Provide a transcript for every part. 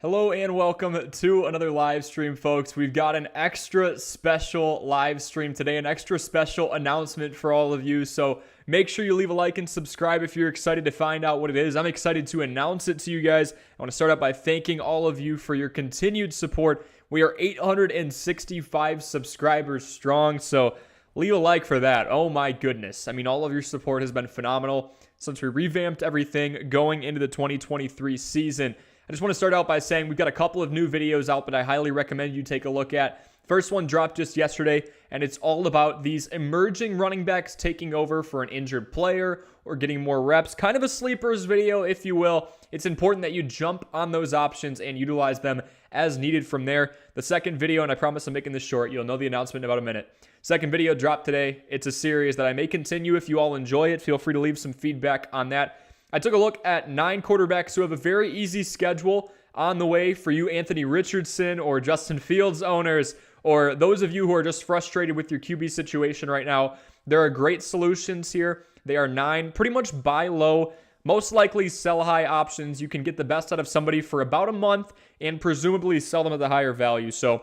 Hello and welcome to another live stream, folks. We've got an extra special live stream today, an extra special announcement for all of you. So make sure you leave a like and subscribe if you're excited to find out what it is. I'm excited to announce it to you guys. I want to start out by thanking all of you for your continued support. We are 865 subscribers strong, so leave a like for that. Oh my goodness. I mean, all of your support has been phenomenal since we revamped everything going into the 2023 season. I just want to start out by saying we've got a couple of new videos out that I highly recommend you take a look at. First one dropped just yesterday, and it's all about these emerging running backs taking over for an injured player or getting more reps. Kind of a sleepers video, if you will. It's important that you jump on those options and utilize them as needed from there. The second video, and I promise I'm making this short, you'll know the announcement in about a minute. Second video dropped today. It's a series that I may continue if you all enjoy it. Feel free to leave some feedback on that. I took a look at 9 quarterbacks who have a very easy schedule on the way for you Anthony Richardson or Justin Fields owners, or those of you who are just frustrated with your QB situation right now. There are great solutions here. They are 9 pretty much buy low, most likely sell high options. You can get the best out of somebody for about a month and presumably sell them at the higher value. So,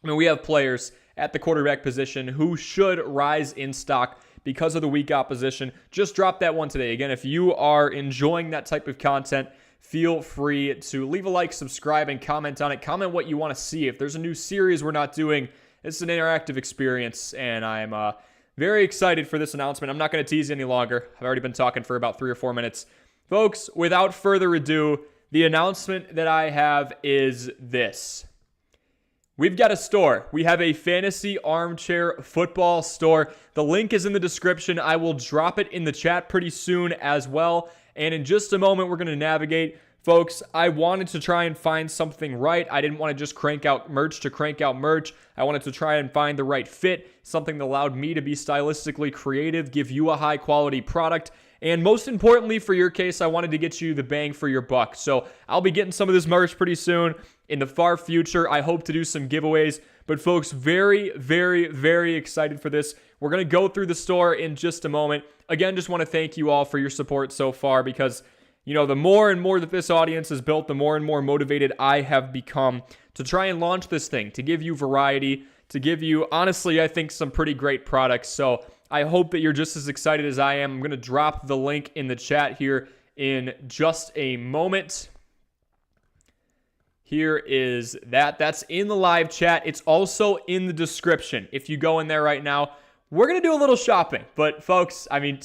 I mean, we have players at the quarterback position who should rise in stock because of the weak opposition. Just drop that one today. Again, if you are enjoying that type of content, feel free to leave a like, subscribe, and comment on it. Comment what you want to see. If there's a new series we're not doing, it's an interactive experience, and I'm very excited for this announcement. I'm not going to tease any longer. I've already been talking for about 3 or 4 minutes. Folks, without further ado, the announcement that I have is this. We've got a store. We have a fantasy armchair football store. The link is in the description. I will drop it in the chat pretty soon as well. And in just a moment, we're going to navigate. Folks, I wanted to try and find something right. I didn't want to just crank out merch to crank out merch. I wanted to try and find the right fit, something that allowed me to be stylistically creative, give you a high quality product. And most importantly, for your case, I wanted to get you the bang for your buck. So I'll be getting some of this merch pretty soon. In the far future, I hope to do some giveaways. But folks, very, very, very excited for this. We're going to go through the store in just a moment. Again, just want to thank you all for your support so far because, you know, the more and more that this audience is built, the more and more motivated I have become to try and launch this thing, to give you variety, to give you, honestly, I think some pretty great products. So I hope that you're just as excited as I am. I'm going to drop the link in the chat here in just a moment. Here is that. That's in the live chat. It's also in the description. If you go in there right now, we're going to do a little shopping. But folks, I mean,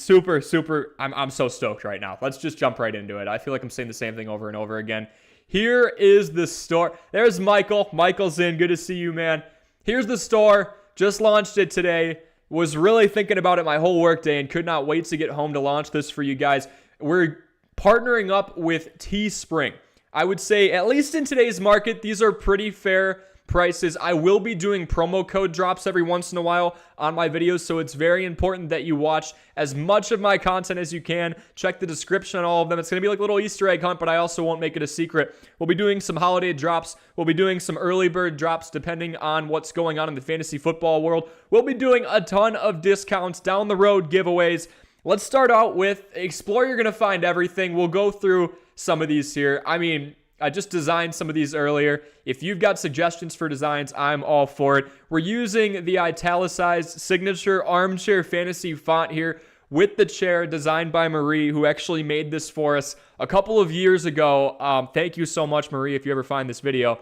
I'm so stoked right now. Let's just jump right into it. I feel like I'm saying the same thing over and over again. Here is the store. There's Michael. Michael's in. Good to see you, man. Here's the store. Just launched it today. Was really thinking about it my whole workday and could not wait to get home to launch this for you guys. We're partnering up with Teespring. I would say, at least in today's market, these are pretty fair prices. I will be doing promo code drops every once in a while on my videos, so it's very important that you watch as much of my content as you can. Check the description on all of them. It's going to be like a little Easter egg hunt, but I also won't make it a secret. We'll be doing some holiday drops. We'll be doing some early bird drops depending on what's going on in the fantasy football world. We'll be doing a ton of discounts, down the road giveaways. Let's start out with Explore. You're going to find everything. We'll go through some of these here. I mean, I just designed some of these earlier. If you've got suggestions for designs, I'm all for it. We're using the italicized signature armchair fantasy font here with the chair designed by Marie, who actually made this for us a couple of years ago. Thank you so much, Marie, if you ever find this video.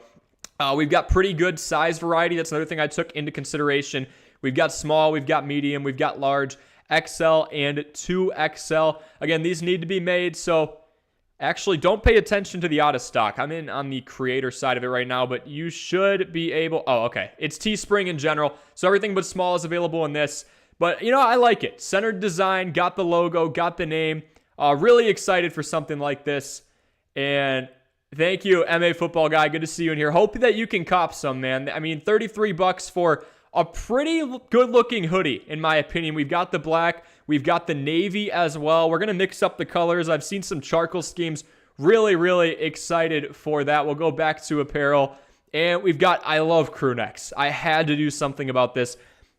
We've got pretty good size variety. That's another thing I took into consideration. We've got small, we've got medium, we've got large, XL, and 2XL. Again, these need to be made, so actually, don't pay attention to the out of stock. I'm in on the creator side of it right now, but you should be able... Oh, okay. It's Teespring in general, so everything but small is available in this. But, you know, I like it. Centered design, got the logo, got the name. Really excited for something like this. And thank you, MA Football Guy. Good to see you in here. Hope that you can cop some, man. I mean, $33 for a pretty good-looking hoodie, in my opinion. We've got the black. We've got the navy as well. We're going to mix up the colors. I've seen some charcoal schemes. Really, really excited for that. We'll go back to apparel. And we've got, I love crew necks. I had to do something about this.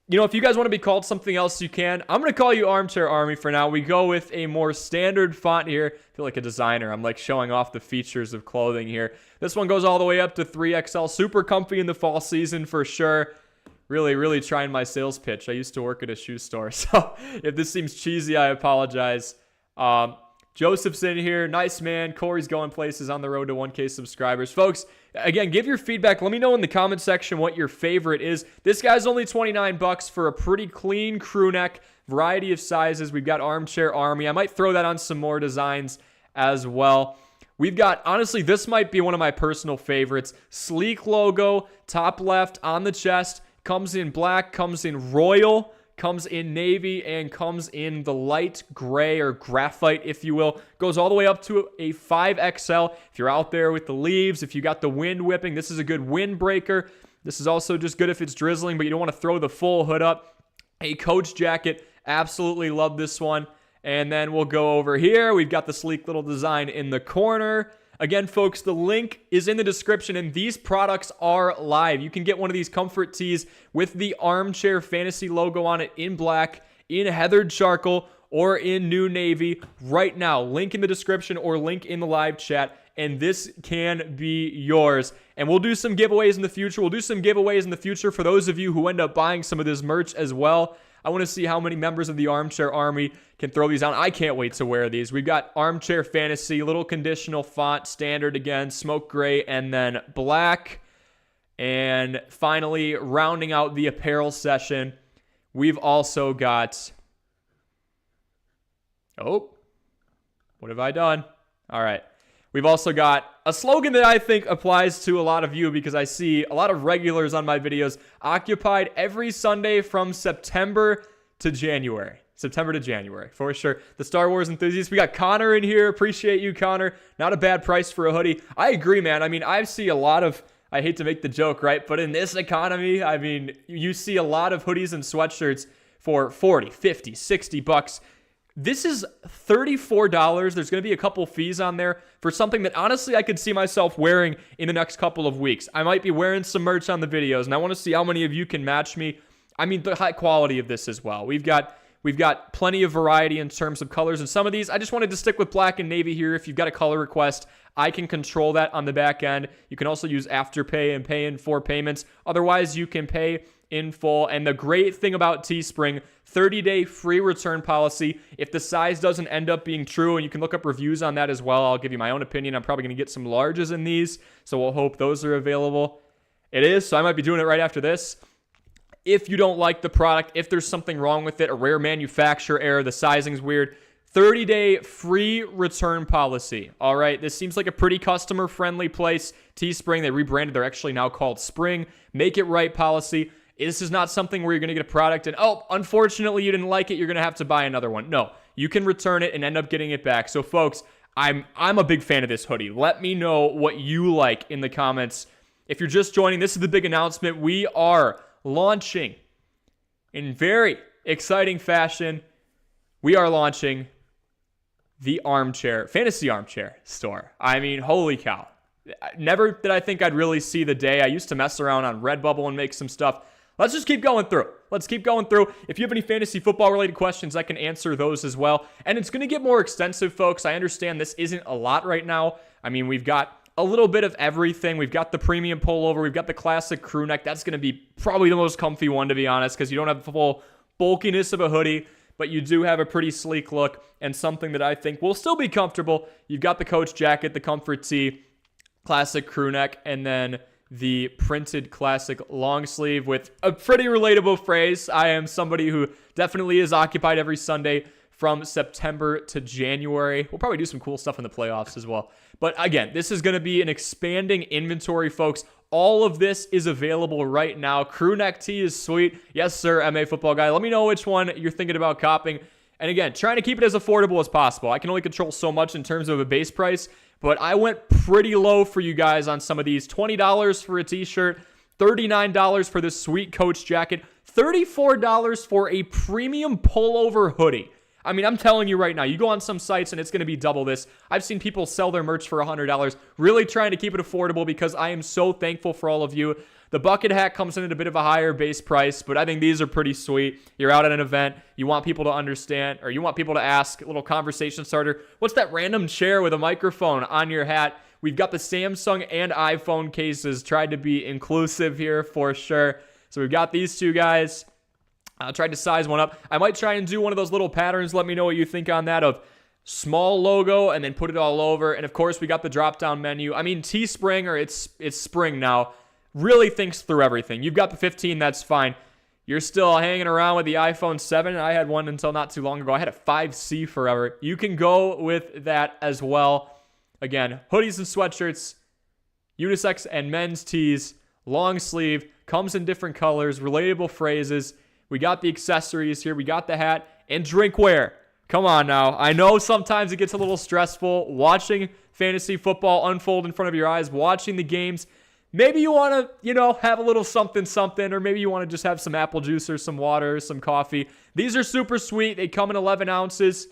You know, if you guys want to be called something else, you can. I'm going to call you Armchair Army for now. We go with a more standard font here. I feel like a designer. I'm like showing off the features of clothing here. This one goes all the way up to 3XL. Super comfy in the fall season for sure. Really, really trying my sales pitch. I used to work at a shoe store, so if this seems cheesy, I apologize. Joseph's in here. Nice man. Corey's going places on the road to 1K subscribers. Folks, again, give your feedback. Let me know in the comment section what your favorite is. This guy's only $29 for a pretty clean crew neck. Variety of sizes. We've got Armchair Army. I might throw that on some more designs as well. We've got, honestly, this might be one of my personal favorites. Sleek logo, top left on the chest. Comes in black, comes in royal, comes in navy, and comes in the light gray or graphite, if you will. Goes all the way up to a 5XL. If you're out there with the leaves, if you got the wind whipping, this is a good windbreaker. This is also just good if it's drizzling, but you don't want to throw the full hood up. A coach jacket. Absolutely love this one. And then we'll go over here. We've got the sleek little design in the corner. Again, folks, the link is in the description, and these products are live. You can get one of these comfort tees with the Armchair Fantasy logo on it in black, in heathered charcoal, or in new navy right now. Link in the description or link in the live chat, and this can be yours. And we'll do some giveaways in the future. We'll do some giveaways in the future for those of you who end up buying some of this merch as well. I want to see how many members of the Armchair Army can throw these on. I can't wait to wear these. We've got Armchair Fantasy, little conditional font, standard again, smoke gray, and then black. And finally, rounding out the apparel session, we've also got... Oh, what have I done? All right. We've also got a slogan that I think applies to a lot of you because I see a lot of regulars on my videos. Occupied every Sunday from September to January. September to January, for sure. The Star Wars enthusiast. We got Connor in here. Appreciate you, Connor. Not a bad price for a hoodie. I agree, man. I mean, I see a lot of... I hate to make the joke, right? But in this economy, I mean, you see a lot of hoodies and sweatshirts for 40, 50, 60 bucks. This is $34. There's going to be a couple fees on there for something that honestly I could see myself wearing in the next couple of weeks. I might be wearing some merch on the videos, and I want to see how many of you can match me. I mean, the high quality of this as well. We've got plenty of variety in terms of colors, and some of these, I just wanted to stick with black and navy here. If you've got a color request, I can control that on the back end. You can also use Afterpay and pay in 4 payments. Otherwise, you can pay in full. And the great thing about Teespring, 30-day free return policy. If the size doesn't end up being true, and you can look up reviews on that as well, I'll give you my own opinion. I'm probably going to get some larges in these, so we'll hope those are available. It is, so I might be doing it right after this. If you don't like the product, if there's something wrong with it, a rare manufacturer error, the sizing's weird, 30-day free return policy. All right, this seems like a pretty customer-friendly place. Teespring, they rebranded. They're actually now called Spring. Make it right policy. This is not something where you're going to get a product and, oh, unfortunately, you didn't like it. You're going to have to buy another one. No, you can return it and end up getting it back. So, folks, I'm a big fan of this hoodie. Let me know what you like in the comments. If you're just joining, this is the big announcement. We are launching in very exciting fashion. We are launching the Fantasy Armchair store. I mean, holy cow. Never did I think I'd really see the day. I used to mess around on Redbubble and make some stuff. Let's just keep going through. Let's keep going through. If you have any fantasy football related questions, I can answer those as well. And it's going to get more extensive, folks. I understand this isn't a lot right now. I mean, we've got a little bit of everything. We've got the premium pullover. We've got the classic crew neck. That's going to be probably the most comfy one, to be honest, because you don't have the full bulkiness of a hoodie, but you do have a pretty sleek look and something that I think will still be comfortable. You've got the coach jacket, the comfort tee, classic crew neck, and then the printed classic long sleeve with a pretty relatable phrase. I am somebody who definitely is occupied every Sunday from September to January. We'll probably do some cool stuff in the playoffs as well. But again, this is going to be an expanding inventory, folks. All of this is available right now. Crew neck tee is sweet. Yes, sir, MA football guy. Let me know which one you're thinking about copping. And again, trying to keep it as affordable as possible. I can only control so much in terms of a base price, but I went pretty low for you guys on some of these. $20 for a t-shirt, $39 for this sweet coach jacket, $34 for a premium pullover hoodie. I mean, I'm telling you right now, you go on some sites and it's going to be double this. I've seen people sell their merch for $100, really trying to keep it affordable because I am so thankful for all of you. The bucket hat comes in at a bit of a higher base price, but I think these are pretty sweet. You're out at an event, you want people to understand, or you want people to ask, a little conversation starter, what's that random chair with a microphone on your hat? We've got the Samsung and iPhone cases, tried to be inclusive here for sure. So we've got these two guys. I tried to size one up. I might try and do one of those little patterns. Let me know what you think on that, of small logo and then put it all over. And of course, we got the drop-down menu. I mean, Teespring, or it's spring now, really thinks through everything. You've got the 15, that's fine. You're still hanging around with the iPhone 7. I had one until not too long ago. I had a 5C forever. You can go with that as well. Again, hoodies and sweatshirts, unisex and men's tees, long sleeve, comes in different colors, relatable phrases. We got the accessories here. We got the hat and drinkware. Come on now. I know sometimes it gets a little stressful watching fantasy football unfold in front of your eyes, watching the games. Maybe you want to, have a little something, or maybe you want to just have some apple juice or some water or some coffee. These are super sweet. They come in 11 ounces.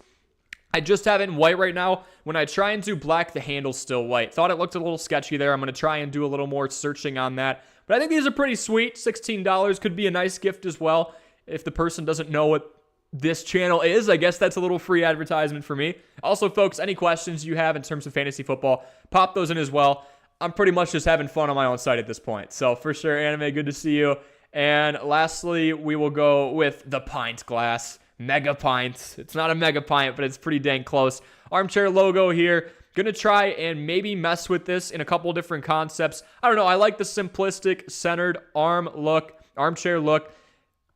I just have it in white right now. When I try and do black, the handle's still white. Thought it looked a little sketchy there. I'm going to try and do a little more searching on that. But I think these are pretty sweet. $16 could be a nice gift as well. If the person doesn't know what this channel is, I guess that's a little free advertisement for me. Also, folks, any questions you have in terms of fantasy football, pop those in as well. I'm pretty much just having fun on my own site at this point. So for sure, Anime, good to see you. And lastly, we will go with the pint glass. Mega pint. It's not a mega pint, but it's pretty dang close. Armchair logo here. Gonna try and maybe mess with this in a couple different concepts. I don't know. I like the simplistic, centered armchair look.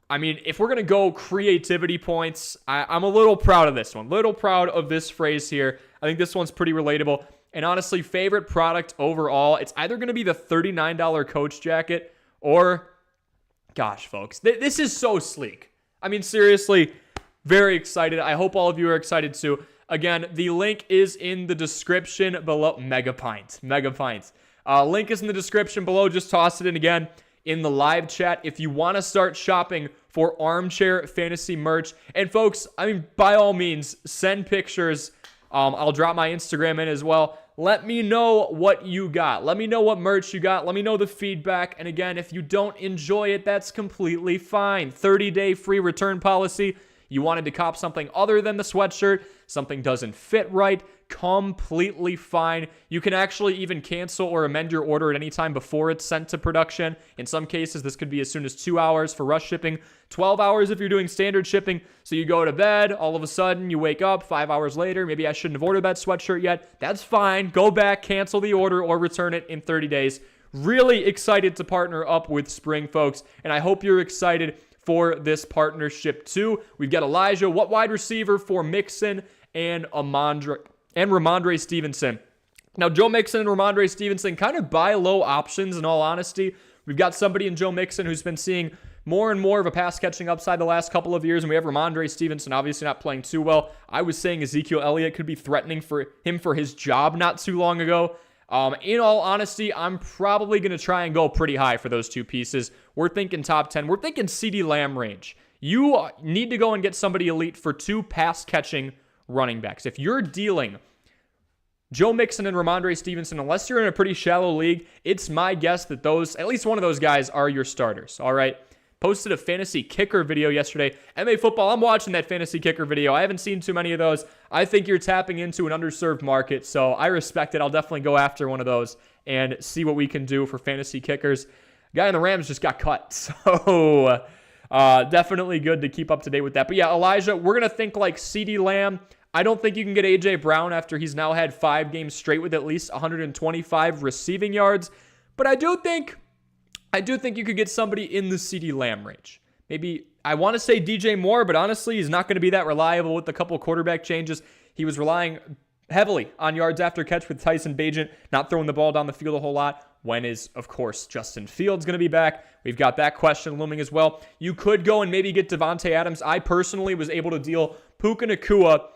I mean, if we're going to go creativity points, I'm a little proud of this one. Little proud of this phrase here. I think this one's pretty relatable. And honestly, favorite product overall, it's either going to be the $39 Coach jacket or, gosh, folks, this is so sleek. I mean, seriously, very excited. I hope all of you are excited too. Again, the link is in the description below. Mega Pint. Link is in the description below. Just toss it in again in the live chat if you want to start shopping for armchair fantasy merch. And folks, I mean, by all means, send pictures. I'll drop my Instagram in as well. Let me know what you got. Let me know what merch you got. Let me know the feedback. And again, if you don't enjoy it, that's completely fine. 30-day free return policy. You wanted to cop something other than the sweatshirt, something doesn't fit right, completely fine. You can actually even cancel or amend your order at any time before it's sent to production. In some cases, this could be as soon as 2 hours for rush shipping, 12 hours if you're doing standard shipping. So you go to bed, all of a sudden you wake up 5 hours later, maybe I shouldn't have ordered that sweatshirt yet. That's fine. Go back, cancel the order, or return it in 30 days. Really excited to partner up with Spring, folks, and I hope you're excited for this partnership too. We've got Elijah, what wide receiver for Mixon and Ramondre Stevenson. Now, Joe Mixon and Ramondre Stevenson kind of buy low options in all honesty. We've got somebody in Joe Mixon who's been seeing more and more of a pass catching upside the last couple of years, and we have Ramondre Stevenson obviously not playing too well. I was saying Ezekiel Elliott could be threatening for him for his job not too long ago. In all honesty, I'm probably going to try and go pretty high for those two pieces. We're thinking top 10. We're thinking CeeDee Lamb range. You need to go and get somebody elite for two pass-catching running backs. If you're dealing Joe Mixon and Ramondre Stevenson, unless you're in a pretty shallow league, it's my guess that at least one of those guys are your starters, all right? Posted a fantasy kicker video yesterday. MA Football, I'm watching that fantasy kicker video. I haven't seen too many of those. I think you're tapping into an underserved market, so I respect it. I'll definitely go after one of those and see what we can do for fantasy kickers. Guy in the Rams just got cut, so definitely good to keep up to date with that. But yeah, Elijah, we're going to think like CeeDee Lamb. I don't think you can get A.J. Brown after he's now had 5 games straight with at least 125 receiving yards, but I do think you could get somebody in the CeeDee Lamb range. Maybe, I want to say DJ Moore, but honestly, he's not going to be that reliable with a couple quarterback changes. He was relying heavily on yards after catch with Tyson Bagent, not throwing the ball down the field a whole lot. When is, of course, Justin Fields going to be back? We've got that question looming as well. You could go and maybe get Devontae Adams. I personally was able to deal Puka Nacua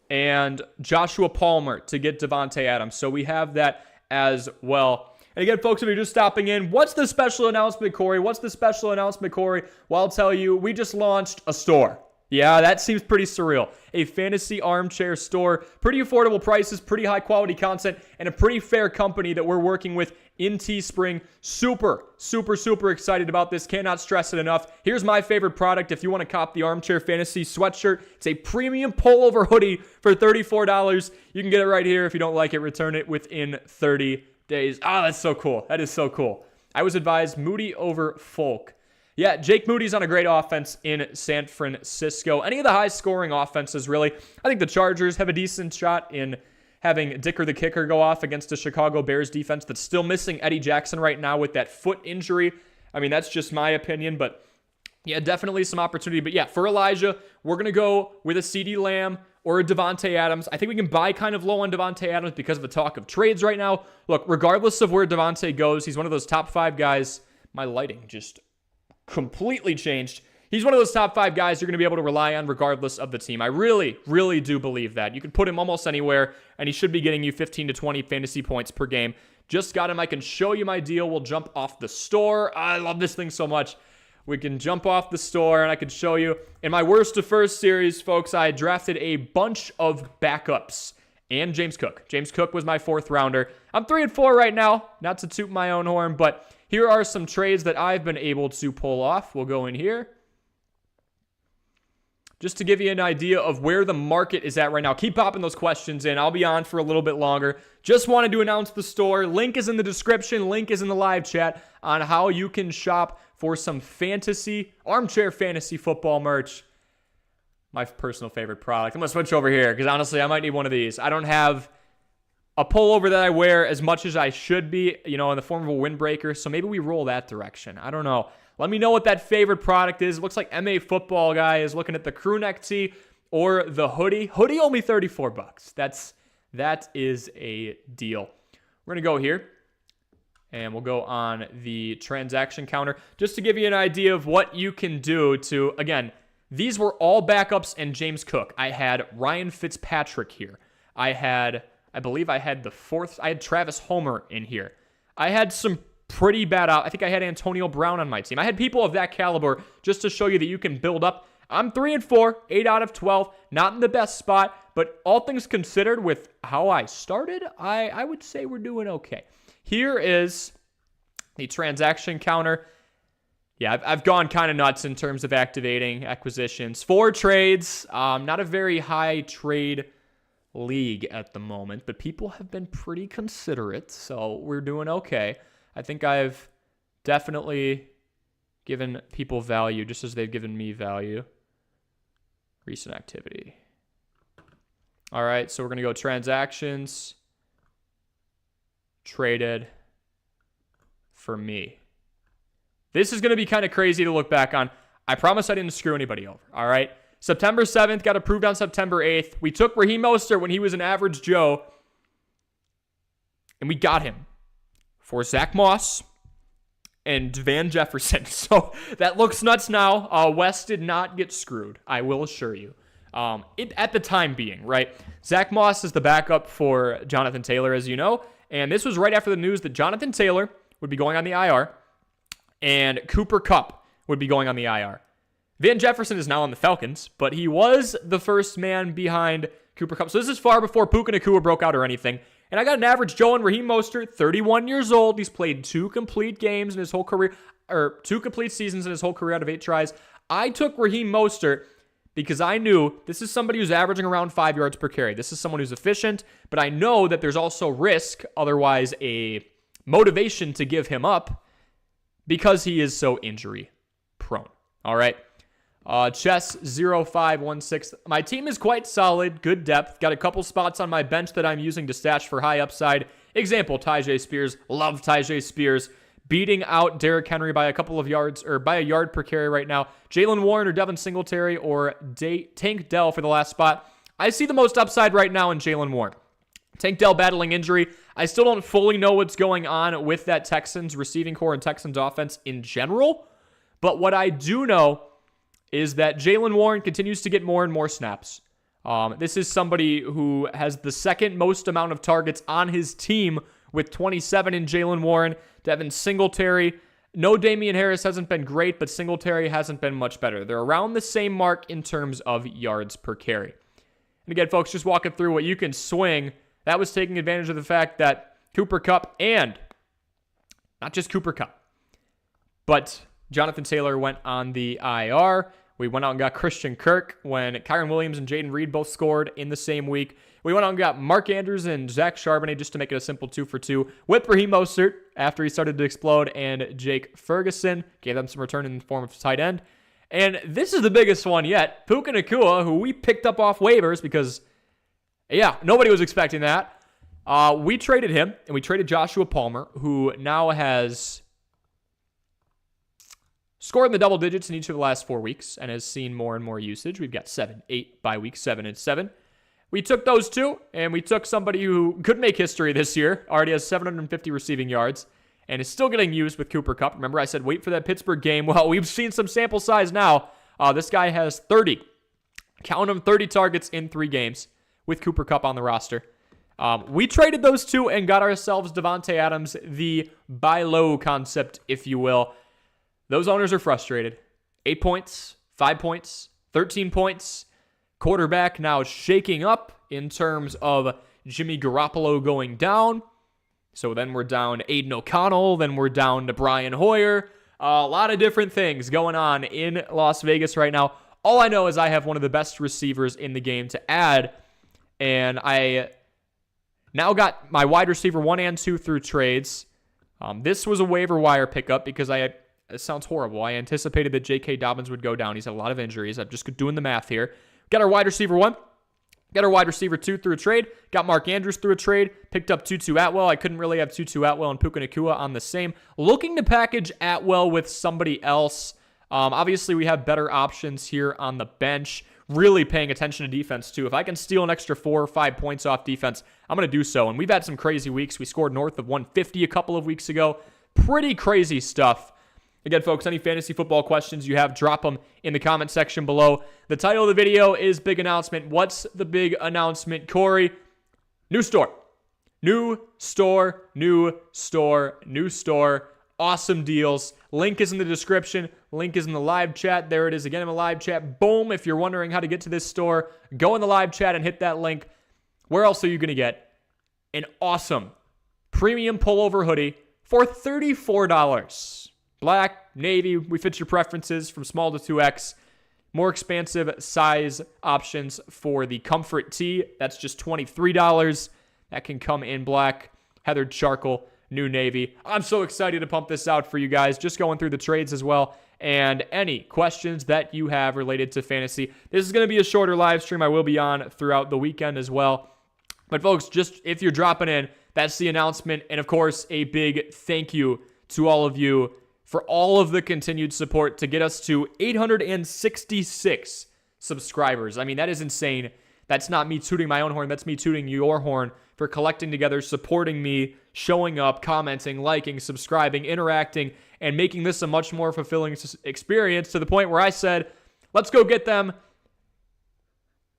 and Joshua Palmer to get Devontae Adams. So we have that as well. And again, folks, if you're just stopping in, what's the special announcement, Corey? What's the special announcement, Corey? Well, I'll tell you, we just launched a store. Yeah, that seems pretty surreal. A fantasy armchair store, pretty affordable prices, pretty high quality content, and a pretty fair company that we're working with in Teespring. Super, super, super excited about this. Cannot stress it enough. Here's my favorite product. If you want to cop the Armchair Fantasy sweatshirt, it's a premium pullover hoodie for $34. You can get it right here. If you don't like it, return it within 30 days. Ah, that's so cool. That is so cool. I was advised Moody over Folk. Yeah, Jake Moody's on a great offense in San Francisco. Any of the high-scoring offenses, really. I think the Chargers have a decent shot in having Dicker the kicker go off against the Chicago Bears defense that's still missing Eddie Jackson right now with that foot injury. I mean, that's just my opinion, but yeah, definitely some opportunity. But yeah, for Elijah, we're going to go with a CeeDee Lamb or a Devontae Adams. I think we can buy kind of low on Devontae Adams because of the talk of trades right now. Look, regardless of where Devontae goes, he's one of those top 5 guys. My lighting just completely changed. He's one of those top 5 guys you're going to be able to rely on regardless of the team. I really, really do believe that. You can put him almost anywhere, and he should be getting you 15 to 20 fantasy points per game. Just got him. I can show you my deal. We'll jump off the store. I love this thing so much. We can jump off the store, and I can show you. In my worst to first series, folks, I drafted a bunch of backups and James Cook. James Cook was my 4th rounder. I'm 3-4 right now, not to toot my own horn, but here are some trades that I've been able to pull off. We'll go in here. Just to give you an idea of where the market is at right now. Keep popping those questions in. I'll be on for a little bit longer. Just wanted to announce the store. Link is in the description. Link is in the live chat on how you can shop for some armchair fantasy football merch. My personal favorite product. I'm going to switch over here because honestly, I might need one of these. I don't have a pullover that I wear as much as I should be, in the form of a windbreaker. So maybe we roll that direction. I don't know. Let me know what that favorite product is. It looks like MA Football Guy is looking at the crew neck tee or the hoodie. Hoodie only $34. That is a deal. We're going to go here and we'll go on the transaction counter just to give you an idea of what you can do to, again, these were all backups and James Cook. I had Ryan Fitzpatrick here. I believe I had I had Travis Homer in here. I had some pretty bad out. I think I had Antonio Brown on my team. I had people of that caliber just to show you that you can build up. I'm 3-4, 8 out of 12. Not in the best spot, but all things considered with how I started, I would say we're doing okay. Here is the transaction counter. Yeah, I've gone kind of nuts in terms of activating acquisitions. 4 trades. Not a very high trade league at the moment, but people have been pretty considerate, so we're doing okay. I think I've definitely given people value just as they've given me value. Recent activity. All right, so we're going to go transactions. Traded for me. This is going to be kind of crazy to look back on. I promise I didn't screw anybody over, all right? September 7th, got approved on September 8th. We took Raheem Mostert when he was an average Joe, and we got him for Zach Moss and Van Jefferson. So that looks nuts now. Wes did not get screwed, I will assure you. At the time being, right? Zach Moss is the backup for Jonathan Taylor, as you know, and this was right after the news that Jonathan Taylor would be going on the IR and Cooper Kupp would be going on the IR. Van Jefferson is now on the Falcons, but he was the first man behind Cooper Kupp. So this is far before Puka Nacua broke out or anything. And I got an average Joe and Raheem Mostert, 31 years old. He's played 2 complete games in his whole career, or 2 complete seasons in his whole career out of 8 tries. I took Raheem Mostert because I knew this is somebody who's averaging around 5 yards per carry. This is someone who's efficient, but I know that there's also risk, otherwise a motivation to give him up because he is so injury prone. All right. Chess 0516. My team is quite solid, good depth. Got a couple spots on my bench that I'm using to stash for high upside. Example, Tyjae Spears. Love Tyjae Spears. Beating out Derrick Henry by a couple of yards, or by a yard per carry right now. Jaylen Warren or Devin Singletary or Tank Dell for the last spot. I see the most upside right now in Jaylen Warren. Tank Dell battling injury. I still don't fully know what's going on with that Texans receiving core and Texans offense in general. But what I do know is that Jaylen Warren continues to get more and more snaps. This is somebody who has the second most amount of targets on his team with 27 in Jaylen Warren. Devin Singletary No, Damian Harris hasn't been great, but Singletary hasn't been much better. They're around the same mark in terms of yards per carry. And again, folks, just walking through what you can swing. That was taking advantage of the fact that Cooper Kupp, and not just Cooper Kupp, but Jonathan Taylor went on the IR. We went out and got Christian Kirk when Kyren Williams and Jaden Reed both scored in the same week. We went out and got Mark Andrews and Zach Charbonnet just to make it a simple 2-for-2 with Raheem Mostert after he started to explode, and Jake Ferguson gave them some return in the form of tight end. And this is the biggest one yet. Puka Nacua, who we picked up off waivers because, yeah, nobody was expecting that. We traded him, and we traded Joshua Palmer, who now has scored in the double digits in each of the last 4 weeks and has seen more and more usage. We've got 7, 8 by week 7 and 7. We took those two, and we took somebody who could make history this year, already has 750 receiving yards, and is still getting used with Cooper Kupp. Remember, I said wait for that Pittsburgh game. Well, we've seen some sample size now. This guy has 30. Count them, 30 targets in 3 games with Cooper Kupp on the roster. We traded those two and got ourselves Devontae Adams, the buy low concept, if you will. Those owners are frustrated. 8 points, 5 points, 13 points. Quarterback now shaking up in terms of Jimmy Garoppolo going down. So then we're down to Aiden O'Connell. Then we're down to Brian Hoyer. A lot of different things going on in Las Vegas right now. All I know is I have one of the best receivers in the game to add. And I now got my wide receiver 1 and 2 through trades. This was a waiver wire pickup because it sounds horrible. I anticipated that J.K. Dobbins would go down. He's had a lot of injuries. I'm just doing the math here. Got our wide receiver 1. Got our wide receiver 2 through a trade. Got Mark Andrews through a trade. Picked up Tutu Atwell. I couldn't really have Tutu Atwell and Puka Nacua on the same. Looking to package Atwell with somebody else. Obviously, we have better options here on the bench. Really paying attention to defense, too. If I can steal an extra 4 or 5 points off defense, I'm going to do so. And we've had some crazy weeks. We scored north of 150 a couple of weeks ago. Pretty crazy stuff. Again, folks, any fantasy football questions you have, drop them in the comment section below. The title of the video is Big Announcement. What's the big announcement, Corey? New store. New store, new store, new store. Awesome deals. Link is in the description. Link is in the live chat. There it is again in the live chat. Boom. If you're wondering how to get to this store, go in the live chat and hit that link. Where else are you going to get an awesome premium pullover hoodie for $34? Black, navy, we fit your preferences from small to 2X. More expansive size options for the comfort tee. That's just $23. That can come in black, heathered charcoal, new navy. I'm so excited to pump this out for you guys. Just going through the trades as well. And any questions that you have related to fantasy. This is going to be a shorter live stream. I will be on throughout the weekend as well. But folks, just if you're dropping in, that's the announcement. And of course, a big thank you to all of you for all of the continued support to get us to 866 subscribers. I mean, that is insane. That's not me tooting my own horn. That's me tooting your horn for collecting together, supporting me, showing up, commenting, liking, subscribing, interacting, and making this a much more fulfilling experience to the point where I said, let's go get them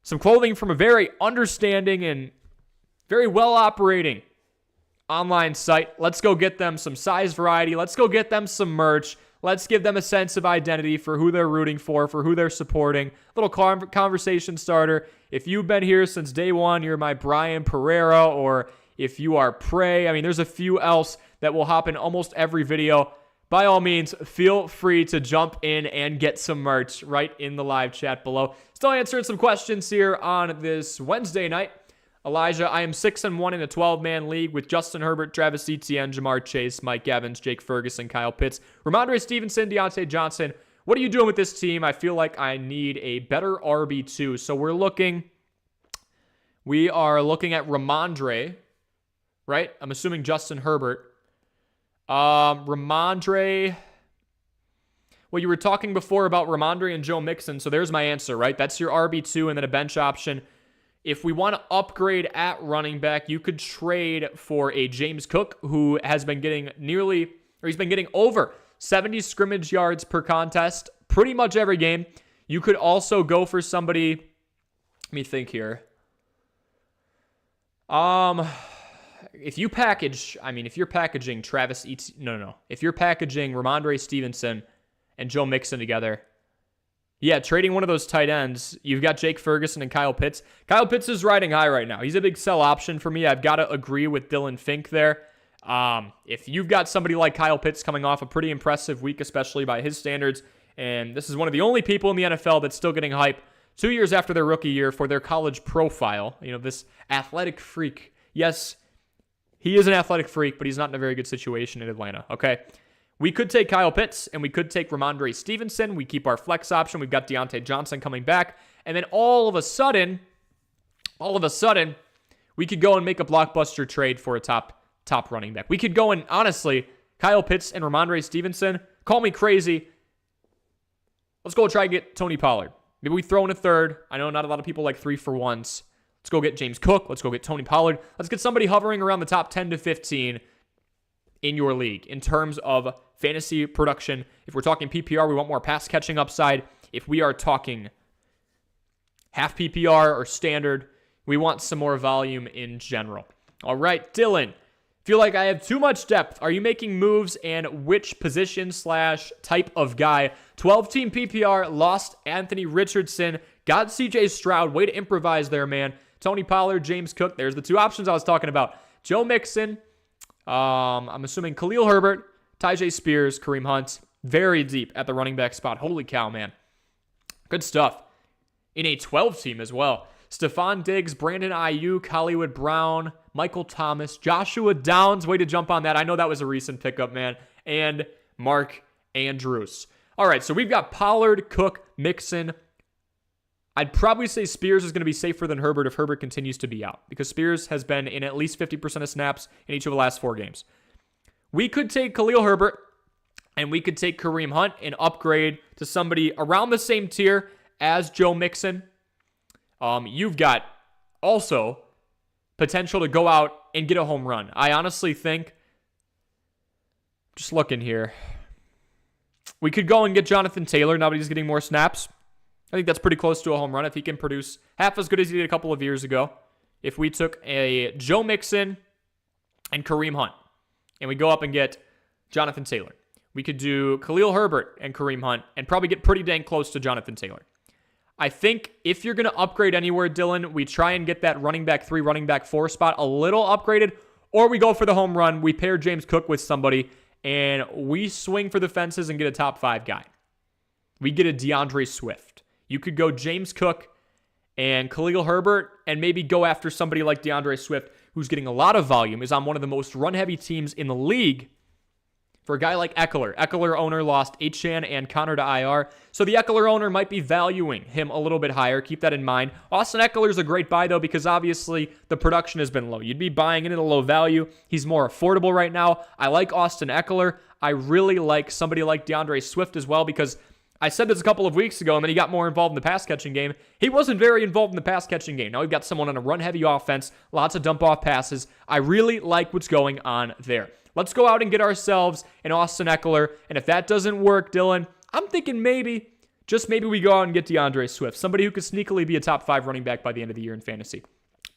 some clothing from a very understanding and very well-operating online site. Let's go get them some size variety. Let's go get them some merch. Let's give them a sense of identity for who they're rooting for who they're supporting. Little conversation starter. If you've been here since day one, you're my Brian Pereira, or if you are Prey, I mean, there's a few else that will hop in almost every video. By all means, feel free to jump in and get some merch right in the live chat below. Still answering some questions here on this Wednesday night. Elijah, I am 6-1 in a 12-man league with Justin Herbert, Travis Etienne, Jamar Chase, Mike Evans, Jake Ferguson, Kyle Pitts, Ramondre Stevenson, Deontay Johnson. What are you doing with this team? I feel like I need a better RB2. So we are looking at Ramondre, right? I'm assuming Justin Herbert. Ramondre. Well, you were talking before about Ramondre and Joe Mixon, so there's my answer, right? That's your RB2 and then a bench option. If we want to upgrade at running back, you could trade for a James Cook who has been getting he's been getting over 70 scrimmage yards per contest pretty much every game. You could also go for somebody, let me think here. if you're packaging if you're packaging Ramondre Stevenson and Joe Mixon together, yeah, trading one of those tight ends, you've got Jake Ferguson and Kyle Pitts. Kyle Pitts is riding high right now. He's a big sell option for me. I've got to agree with Dylan Fink there. If you've got somebody like Kyle Pitts coming off a pretty impressive week, especially by his standards, and this is one of the only people in the NFL that's still getting hype 2 years after their rookie year for their college profile, this athletic freak. Yes, he is an athletic freak, but he's not in a very good situation in Atlanta, okay? We could take Kyle Pitts, and we could take Ramondre Stevenson. We keep our flex option. We've got Deontay Johnson coming back. And then all of a sudden, we could go and make a blockbuster trade for a top running back. We could go and, honestly, Kyle Pitts and Ramondre Stevenson, call me crazy. Let's go try to get Tony Pollard. Maybe we throw in a third. I know not a lot of people like 3-for-1s. Let's go get James Cook. Let's go get Tony Pollard. Let's get somebody hovering around the top 10 to 15 in your league in terms of fantasy production. If we're talking PPR, we want more pass catching upside. If we are talking half PPR or standard, we want some more volume in general. All right, Dylan, feel like I have too much depth. Are you making moves, and which position / type of guy? 12-team PPR, lost Anthony Richardson, got CJ Stroud. Way to improvise there, man. Tony Pollard, James Cook. There's the two options I was talking about. Joe Mixon, I'm assuming Khalil Herbert, Tyjae Spears, Kareem Hunt. Very deep at the running back spot. Holy cow, man. Good stuff. In a 12-team as well. Stephon Diggs, Brandon Ayuk, Hollywood Brown, Michael Thomas, Joshua Downs. Way to jump on that. I know that was a recent pickup, man. And Mark Andrews. All right, so we've got Pollard, Cook, Mixon. I'd probably say Spears is going to be safer than Herbert if Herbert continues to be out, because Spears has been in at least 50% of snaps in each of the last 4 games. We could take Khalil Herbert, and we could take Kareem Hunt and upgrade to somebody around the same tier as Joe Mixon. You've got also potential to go out and get a home run. I honestly think, just looking here, we could go and get Jonathan Taylor now that he's getting more snaps. I think that's pretty close to a home run if he can produce half as good as he did a couple of years ago. If we took a Joe Mixon and Kareem Hunt, and we go up and get Jonathan Taylor, we could do Khalil Herbert and Kareem Hunt and probably get pretty dang close to Jonathan Taylor. I think if you're going to upgrade anywhere, Dylan, we try and get that running back 3, running back 4 spot a little upgraded, or we go for the home run. We pair James Cook with somebody, and we swing for the fences and get a top 5 guy. We get a DeAndre Swift. You could go James Cook and Khalil Herbert and maybe go after somebody like DeAndre Swift, who's getting a lot of volume, is on one of the most run-heavy teams in the league. For a guy like Eckler. Eckler owner lost Achane and Connor to IR, so the Eckler owner might be valuing him a little bit higher. Keep that in mind. Austin Eckler's a great buy, though, because obviously the production has been low. You'd be buying in at a low value. He's more affordable right now. I like Austin Eckler. I really like somebody like DeAndre Swift as well, because I said this a couple of weeks ago, and then he got more involved in the pass-catching game. He wasn't very involved in the pass-catching game. Now we've got someone on a run-heavy offense, lots of dump-off passes. I really like what's going on there. Let's go out and get ourselves an Austin Eckler, and if that doesn't work, Dylan, I'm thinking maybe, just maybe we go out and get DeAndre Swift, somebody who could sneakily be a top 5 running back by the end of the year in fantasy.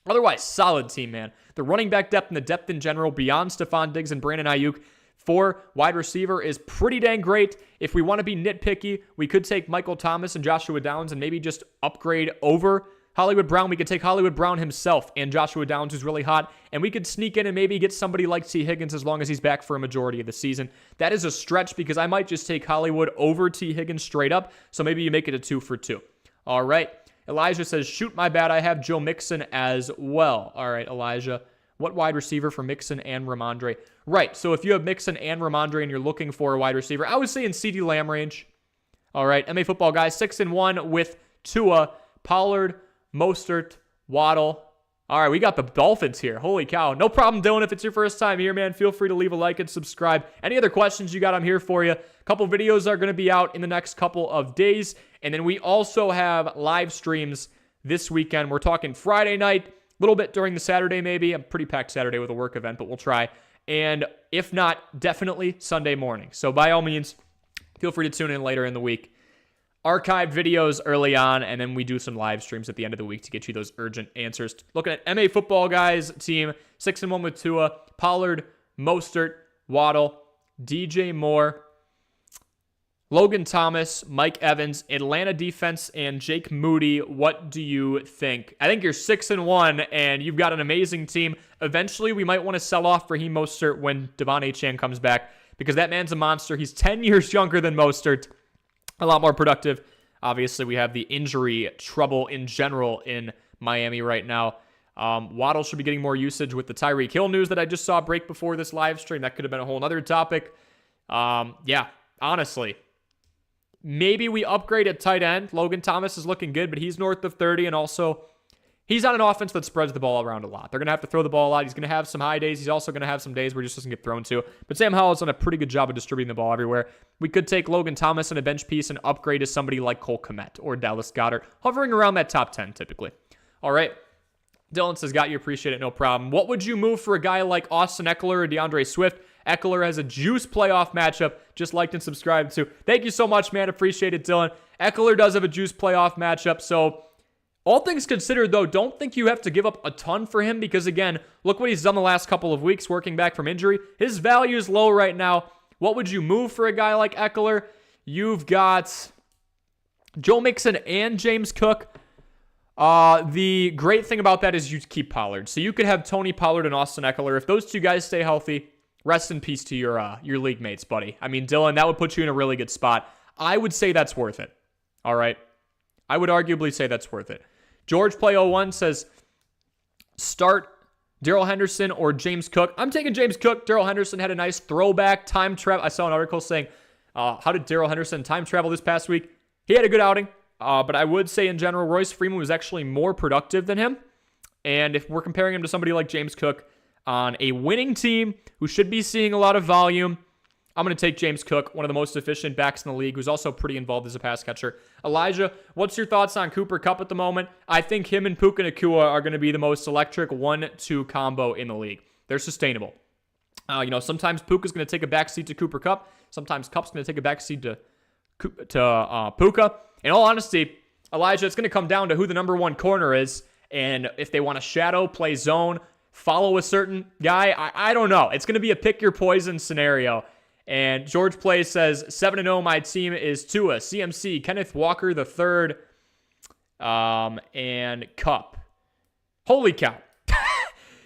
Otherwise, solid team, man. The running back depth and the depth in general beyond Stephon Diggs and Brandon Ayuk for wide receiver is pretty dang great. If we want to be nitpicky, we could take Michael Thomas and Joshua Downs and maybe just upgrade over Hollywood Brown. We could take Hollywood Brown himself and Joshua Downs, who's really hot, and we could sneak in and maybe get somebody like T. Higgins as long as he's back for a majority of the season. That is a stretch because I might just take Hollywood over T. Higgins straight up, so maybe you make it a 2 for 2. All right. Elijah says, shoot, my bad, I have Joe Mixon as well. All right, Elijah. What wide receiver for Mixon and Ramondre? Right, so if you have Mixon and Ramondre and you're looking for a wide receiver, I would say in CeeDee Lamb range. All right, MA Football Guys, 6-1 with Tua, Pollard, Mostert, Waddle. All right, we got the Dolphins here. Holy cow. No problem, Dylan. If it's your first time here, man, feel free to leave a like and subscribe. Any other questions you got, I'm here for you. A couple videos are going to be out in the next couple of days. And then we also have live streams this weekend. We're talking Friday night, a little bit during the Saturday maybe. I'm pretty packed Saturday with a work event, but we'll try. And if not, definitely Sunday morning. So by all means, feel free to tune in later in the week. archived videos early on, and then we do some live streams at the end of the week to get you those urgent answers. Looking at MA Football Guys team, 6-1 with Tua, Pollard, Mostert, Waddle, DJ Moore, Logan Thomas, Mike Evans, Atlanta defense, and Jake Moody. What do you think? I think you're 6-1, and you've got an amazing team. Eventually, we might want to sell off Raheem Mostert when Devon Achane comes back, because that man's a monster. He's 10 years younger than Mostert. A lot more productive. Obviously, we have the injury trouble in general in Miami right now. Waddle should be getting more usage with the Tyreek Hill news that I just saw break before this live stream. That could have been a whole other topic. Yeah, honestly. Maybe we upgrade at tight end. Logan Thomas is looking good, but he's north of 30, and also he's on an offense that spreads the ball around a lot. They're going to have to throw the ball a lot. He's going to have some high days. He's also going to have some days where he just doesn't get thrown to. But Sam Howell's done a pretty good job of distributing the ball everywhere. We could take Logan Thomas in a bench piece and upgrade to somebody like Cole Kmet or Dallas Goedert, hovering around that top 10 typically. All right. Dylan says, got you, appreciate it, no problem. What would you move for a guy like Austin Eckler or DeAndre Swift? Eckler has a juice playoff matchup. Just liked and subscribed to. Thank you so much, man. Appreciate it, Dylan. Eckler does have a juice playoff matchup. So, all things considered, though, don't think you have to give up a ton for him because, again, look what he's done the last couple of weeks working back from injury. His value is low right now. What would you move for a guy like Eckler? You've got Joe Mixon and James Cook. The great thing about that is you keep Pollard. So you could have Tony Pollard and Austin Eckler. If those two guys stay healthy, rest in peace to your league mates, buddy. I mean, Dylan, that would put you in a really good spot. I would say that's worth it. All right? I would arguably say that's worth it. George Play 01 says, start Darrell Henderson or James Cook. I'm taking James Cook. Darrell Henderson had a nice throwback time travel. I saw an article saying, how did Darrell Henderson time travel this past week? He had a good outing. But I would say in general, Royce Freeman was actually more productive than him. And if we're comparing him to somebody like James Cook on a winning team who should be seeing a lot of volume, I'm going to take James Cook, one of the most efficient backs in the league, who's also pretty involved as a pass catcher. Elijah, what's your thoughts on Cooper Kupp at the moment? I think him and Puka Nacua are going to be the most electric 1-2 combo in the league. They're sustainable. Sometimes Puka's going to take a backseat to Cooper Kupp. Sometimes Kupp's going to take a backseat to Puka. In all honesty, Elijah, it's going to come down to who the number one corner is, and if they want to shadow, play zone, follow a certain guy. I don't know. It's going to be a pick your poison scenario. And George Play says, 7-0, my team is Tua, CMC, Kenneth Walker III, and Kupp. Holy cow.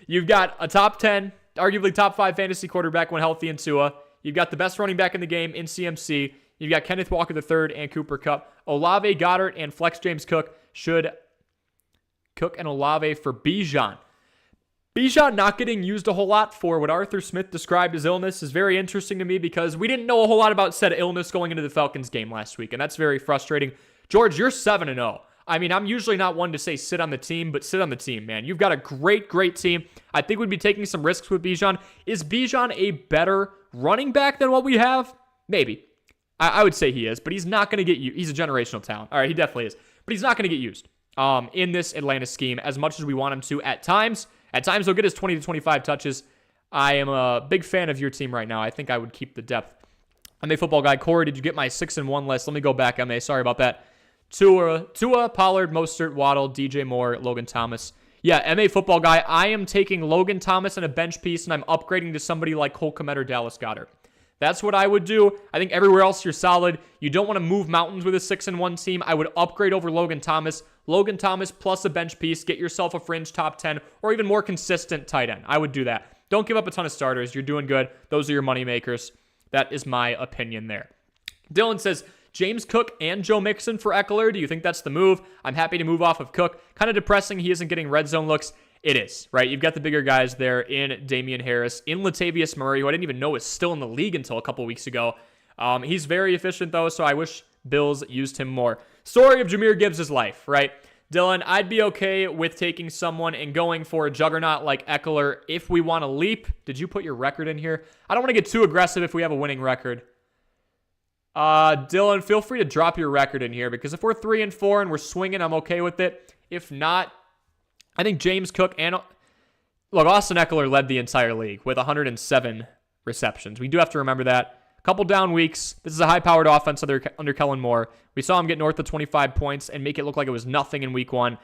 You've got a top 10, arguably top 5 fantasy quarterback when healthy in Tua. You've got the best running back in the game in CMC. You've got Kenneth Walker III and Cooper Kupp. Olave, Goddard, and Flex James Cook should Cook and Olave for Bijan. Bijan not getting used a whole lot for what Arthur Smith described as illness is very interesting to me because we didn't know a whole lot about said illness going into the Falcons game last week, and that's very frustrating. George, you're 7-0. I mean, I'm usually not one to say sit on the team, but sit on the team, man. You've got a great, great team. I think we'd be taking some risks with Bijan. Is Bijan a better running back than what we have? Maybe. I would say he is, but he's not going to get used. He's a generational talent. All right, he definitely is. But he's not going to get used in this Atlanta scheme as much as we want him to at times. At times, he'll get his 20 to 25 touches. I am a big fan of your team right now. I think I would keep the depth. MA Football Guy. Corey, did you get my 6-1 list? Let me go back, MA. Sorry about that. Tua, Pollard, Mostert, Waddle, DJ Moore, Logan Thomas. Yeah, MA Football Guy. I am taking Logan Thomas in a bench piece, and I'm upgrading to somebody like Cole Kmet or Dallas Goedert. That's what I would do. I think everywhere else you're solid. You don't want to move mountains with a 6-1 team. I would upgrade over Logan Thomas. Logan Thomas plus a bench piece. Get yourself a fringe top 10 or even more consistent tight end. I would do that. Don't give up a ton of starters. You're doing good. Those are your money makers. That is my opinion there. Dylan says, James Cook and Joe Mixon for Eckler. Do you think that's the move? I'm happy to move off of Cook. Kind of depressing he isn't getting red zone looks. It is, right? You've got the bigger guys there in Damian Harris, in Latavius Murray, who I didn't even know was still in the league until a couple weeks ago. He's very efficient, though, so I wish Bills used him more. Story of Jahmyr Gibbs' life, right? Dylan, I'd be okay with taking someone and going for a juggernaut like Eckler if we want to leap. Did you put your record in here? I don't want to get too aggressive if we have a winning record. Dylan, feel free to drop your record in here because if we're 3-4 and we're swinging, I'm okay with it. If not, I think James Cook and Austin Eckler led the entire league with 107 receptions. We do have to remember that. A Couple down weeks. This is a high-powered offense under Kellen Moore. We saw him get north of 25 points and make it look like it was nothing in week 1.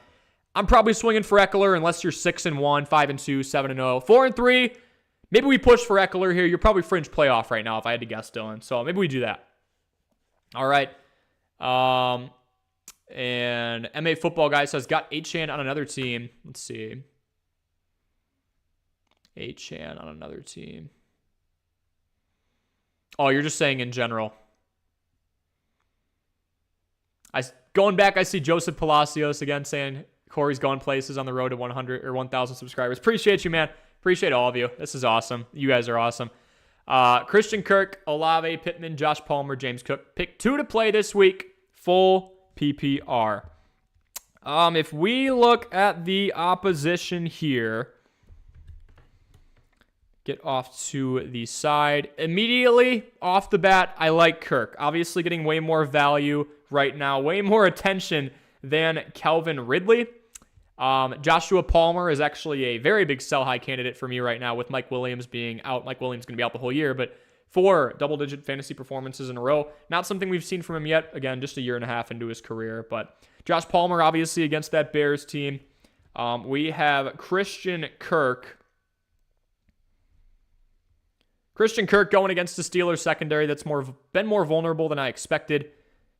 I'm probably swinging for Ekeler unless you're 6-1, 5-2, 7-0, 4-3. Maybe we push for Ekeler here. You're probably fringe playoff right now if I had to guess, Dylan. So maybe we do that. All right. And MA Football Guy says, got Achane on another team. Let's see. Achane on another team. Oh, you're just saying in general. Going back, I see Joseph Palacios again saying Corey's going places on the road to 100 or 1,000 subscribers. Appreciate you, man. Appreciate all of you. This is awesome. You guys are awesome. Christian Kirk, Olave, Pittman, Josh Palmer, James Cook. Pick 2 to play this week. Full PPR. If we look at the opposition here, get off to the side. Immediately off the bat, I like Kirk. Obviously getting way more value right now, way more attention than Calvin Ridley. Joshua Palmer is actually a very big sell-high candidate for me right now with Mike Williams being out. Mike Williams is going to be out the whole year, but 4 double-digit fantasy performances in a row. Not something we've seen from him yet. Again, just a year and a half into his career. But Josh Palmer, obviously, against that Bears team. We have Christian Kirk. Christian Kirk going against the Steelers secondary that's been more vulnerable than I expected.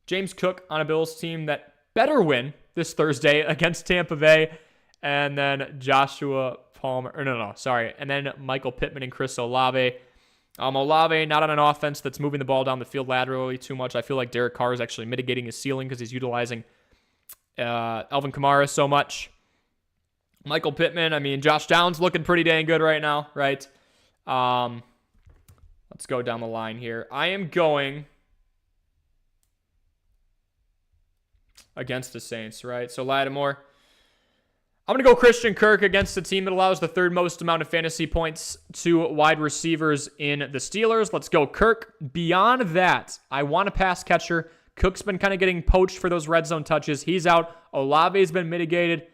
James Cook on a Bills team that better win this Thursday against Tampa Bay. And then Joshua Palmer. And then Michael Pittman and Chris Olave. Olave not on an offense that's moving the ball down the field laterally too much. I feel like Derek Carr is actually mitigating his ceiling because he's utilizing Alvin Kamara so much. Michael Pittman, Josh Downs looking pretty dang good right now, right? Let's go down the line here. I am going against the Saints, right? So Lattimore. I'm going to go Christian Kirk against a team that allows the 3rd most amount of fantasy points to wide receivers in the Steelers. Let's go Kirk. Beyond that, I want a pass catcher. Cook's been kind of getting poached for those red zone touches. He's out. Olave's been mitigated.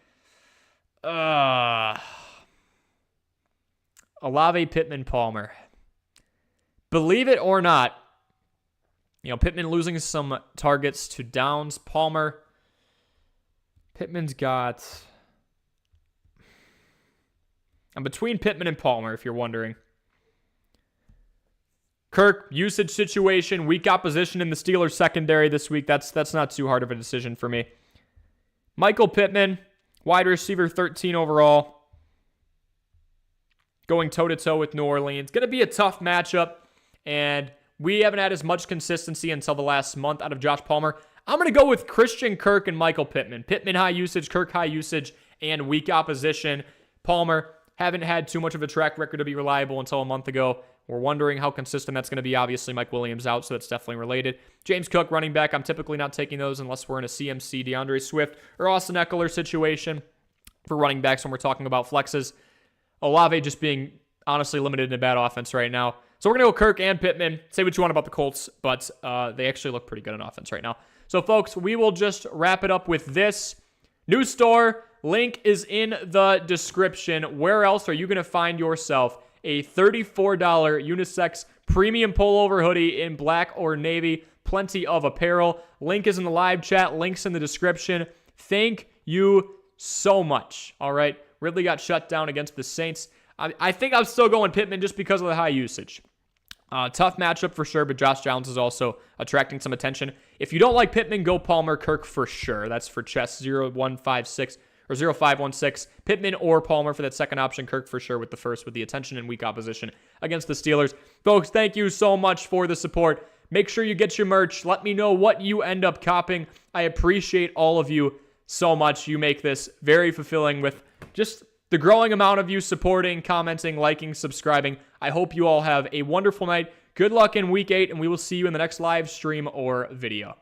Olave, Pittman, Palmer. Believe it or not, Pittman losing some targets to Downs. Palmer. Pittman's got... I'm between Pittman and Palmer, if you're wondering. Kirk, usage situation, weak opposition in the Steelers secondary this week. That's not too hard of a decision for me. Michael Pittman, wide receiver 13 overall. Going toe-to-toe with New Orleans. Going to be a tough matchup, and we haven't had as much consistency until the last month out of Josh Palmer. I'm going to go with Christian Kirk and Michael Pittman. Pittman high usage, Kirk high usage, and weak opposition. Palmer, haven't had too much of a track record to be reliable until a month ago. We're wondering how consistent that's going to be. Obviously, Mike Williams out, so that's definitely related. James Cook, running back. I'm typically not taking those unless we're in a CMC, DeAndre Swift, or Austin Ekeler situation for running backs when we're talking about flexes. Olave just being honestly limited in a bad offense right now. So we're going to go Kirk and Pittman. Say what you want about the Colts, but they actually look pretty good on offense right now. So, folks, we will just wrap it up with this. New store. Link is in the description. Where else are you going to find yourself a $34 unisex premium pullover hoodie in black or navy? Plenty of apparel. Link is in the live chat. Link's in the description. Thank you so much. All right. Ridley got shut down against the Saints. I think I'm still going Pittman just because of the high usage. Tough matchup for sure, but Josh Downs is also attracting some attention. If you don't like Pittman, go Palmer, Kirk for sure. That's for chess 0156 or 0516. Pittman or Palmer for that second option. Kirk for sure with the first, with the attention and weak opposition against the Steelers. Folks, thank you so much for the support. Make sure you get your merch. Let me know what you end up copping. I appreciate all of you so much. You make this very fulfilling with just the growing amount of you supporting, commenting, liking, subscribing. I hope you all have a wonderful night. Good luck in week 8, and we will see you in the next live stream or video.